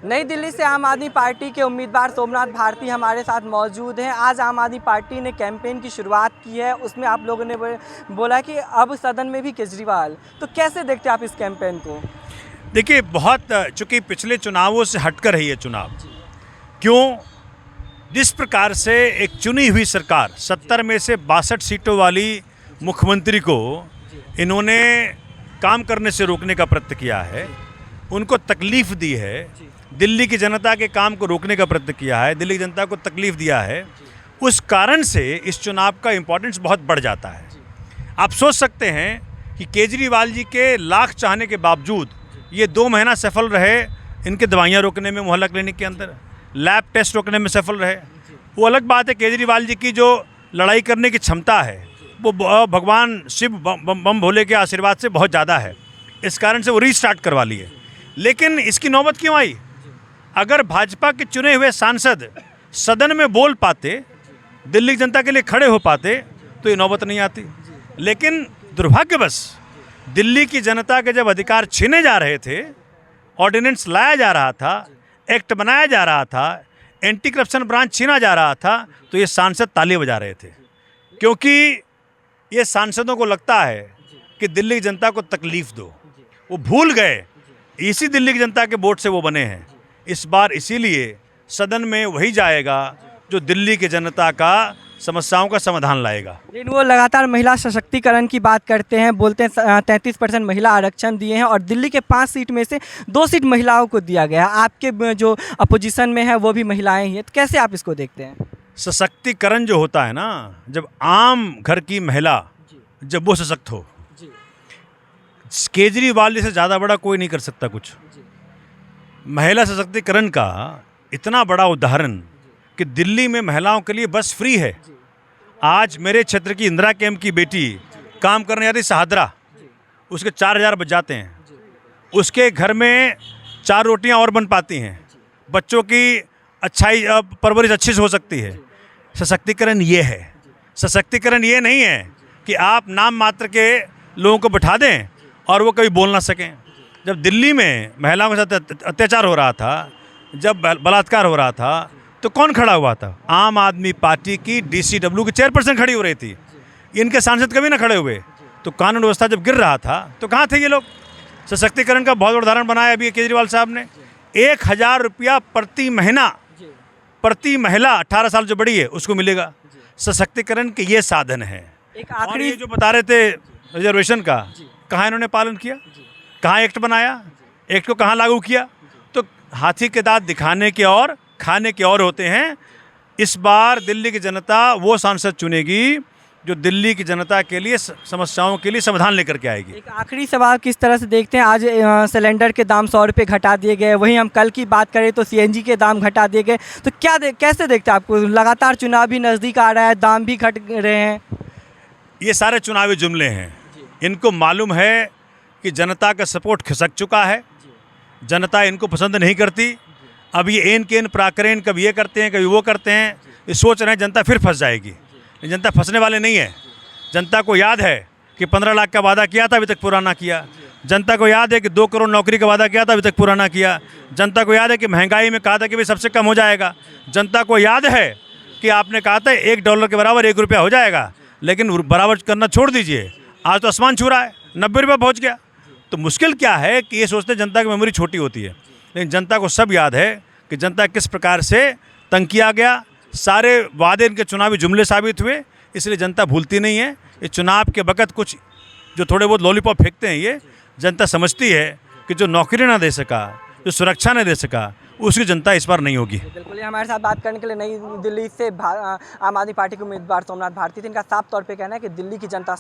नई दिल्ली से आम आदमी पार्टी के उम्मीदवार सोमनाथ भारती हमारे साथ मौजूद हैं। आज आम आदमी पार्टी ने कैंपेन की शुरुआत की है, उसमें आप लोगों ने बोला कि अब सदन में भी केजरीवाल, तो कैसे देखते हैं आप इस कैंपेन को? देखिए, बहुत चूँकि पिछले चुनावों से हटकर है ये चुनाव। क्यों? जिस प्रकार से एक चुनी हुई सरकार 70 में से 62 सीटों वाली मुख्यमंत्री को इन्होंने काम करने से रोकने का प्रयत्न किया है, उनको तकलीफ़ दी है, दिल्ली की जनता के काम को रोकने का प्रयत्न किया है, दिल्ली की जनता को तकलीफ़ दिया है, उस कारण से इस चुनाव का इम्पोर्टेंस बहुत बढ़ जाता है। आप सोच सकते हैं कि केजरीवाल जी के लाख चाहने के बावजूद ये 2 महीना सफल रहे इनके दवाइयाँ रोकने में, मोहल्ला क्लिनिक के अंदर लैब टेस्ट रोकने में सफल रहे। वो अलग बात है, केजरीवाल जी की जो लड़ाई करने की क्षमता है वो भगवान शिव बम भोले के आशीर्वाद से बहुत ज़्यादा है, इस कारण से वो रीस्टार्ट करवा लिए। लेकिन इसकी नौबत क्यों आई? अगर भाजपा के चुने हुए सांसद सदन में बोल पाते, दिल्ली की जनता के लिए खड़े हो पाते, तो ये नौबत नहीं आती। लेकिन दुर्भाग्यवश दिल्ली की जनता के जब अधिकार छीने जा रहे थे, ऑर्डिनेंस लाया जा रहा था, एक्ट बनाया जा रहा था, एंटी करप्शन ब्रांच छीना जा रहा था, तो ये सांसद ताली बजा रहे थे। क्योंकि ये सांसदों को लगता है कि दिल्ली की जनता को तकलीफ़ दो। वो भूल गए इसी दिल्ली की जनता के वोट से वो बने हैं। इस बार इसीलिए सदन में वही जाएगा जो दिल्ली की जनता का समस्याओं का समाधान लाएगा। लेकिन वो लगातार महिला सशक्तिकरण की बात करते हैं, बोलते हैं 33% महिला आरक्षण दिए हैं और दिल्ली के 5 सीट में से 2 सीट महिलाओं को दिया गया है। आपके जो अपोजिशन में है वो भी महिलाएं ही हैं, तो कैसे आप इसको देखते हैं? सशक्तिकरण जो होता है ना, जब आम घर की महिला जब वो सशक्त हो, केजरीवाल जी से ज़्यादा बड़ा कोई नहीं कर सकता कुछ। महिला सशक्तिकरण का इतना बड़ा उदाहरण कि दिल्ली में महिलाओं के लिए बस फ्री है। आज मेरे क्षेत्र की इंदिरा कैंप की बेटी काम करने जाती शहादरा, उसके 4000 बच जाते हैं, उसके घर में 4 रोटियां और बन पाती हैं, बच्चों की अच्छाई परवरिश अच्छी से हो सकती है। सशक्तिकरण ये है। सशक्तिकरण ये नहीं है कि आप नाम मात्र के लोगों को बिठा दें और वो कभी बोल ना सकें। जब दिल्ली में महिलाओं के साथ अत्याचार हो रहा था, जब बलात्कार हो रहा था, तो कौन खड़ा हुआ था? आम आदमी पार्टी की DCW की चेयरपर्सन खड़ी हो रही थी। इनके सांसद कभी ना खड़े हुए। तो कानून व्यवस्था जब गिर रहा था तो कहाँ थे ये लोग? सशक्तिकरण का बहुत बड़ा उदाहरण बनाया अभी केजरीवाल साहब ने। 1000 रुपया प्रति महिला 18 साल जो बड़ी है उसको मिलेगा। सशक्तिकरण के ये साधन है। एक और आखिरी ये जो बता रहे थे रिजर्वेशन का, कहाँ इन्होंने पालन किया? कहाँ एक्ट बनाया? एक्ट को कहाँ लागू किया? तो हाथी के दांत दिखाने के और खाने के और होते हैं। इस बार दिल्ली की जनता वो सांसद चुनेगी जो दिल्ली की जनता के लिए समस्याओं के लिए समाधान लेकर के आएगी। एक आखिरी सवाल, किस तरह से देखते हैं आज सिलेंडर के दाम 100 रुपये घटा दिए गए, वहीं हम कल की बात करें तो CNG के दाम घटा दिए गए, तो कैसे देखते हैं आपको? लगातार चुनाव भी नज़दीक आ रहा है, दाम भी घट रहे हैं। ये सारे चुनावी जुमले हैं। इनको मालूम है कि जनता का सपोर्ट खिसक चुका है, जनता इनको पसंद नहीं करती। अब ये एन के एन प्राकरण, कभी ये करते हैं कभी वो करते हैं, ये सोच रहे हैं जनता फिर फंस जाएगी। जनता फंसने वाले नहीं है। जनता को याद है कि 15 लाख का वादा किया था, अभी तक पूरा ना किया। जनता को याद है कि 2 करोड़ नौकरी का वादा किया था, अभी तक पूरा ना किया। जनता को याद है कि महंगाई में कहा था कि भाई सबसे कम हो जाएगा। जनता को याद है कि आपने कहा था $1 के बराबर 1 रुपया हो जाएगा, लेकिन बराबर करना छोड़ दीजिए, आज तो आसमान छू रहा है, 90 रुपये पहुँच गया। तो मुश्किल क्या है कि ये सोचते जनता की मेमोरी छोटी होती है, लेकिन जनता को सब याद है कि जनता किस प्रकार से तंग किया गया। सारे वादे इनके चुनावी जुमले साबित हुए, इसलिए जनता भूलती नहीं है। इस चुनाव के वक़्त कुछ जो थोड़े बहुत लॉलीपॉप फेंकते हैं, ये जनता समझती है कि जो नौकरी ना दे सका, जो सुरक्षा नहीं दे सका, उसकी जनता इस बार नहीं होगी। बिल्कुल, ये हमारे साथ बात करने के लिए नई दिल्ली से आम आदमी पार्टी के उम्मीदवार सोमनाथ भारती थे। इनका साफ तौर पे कहना है कि दिल्ली की जनता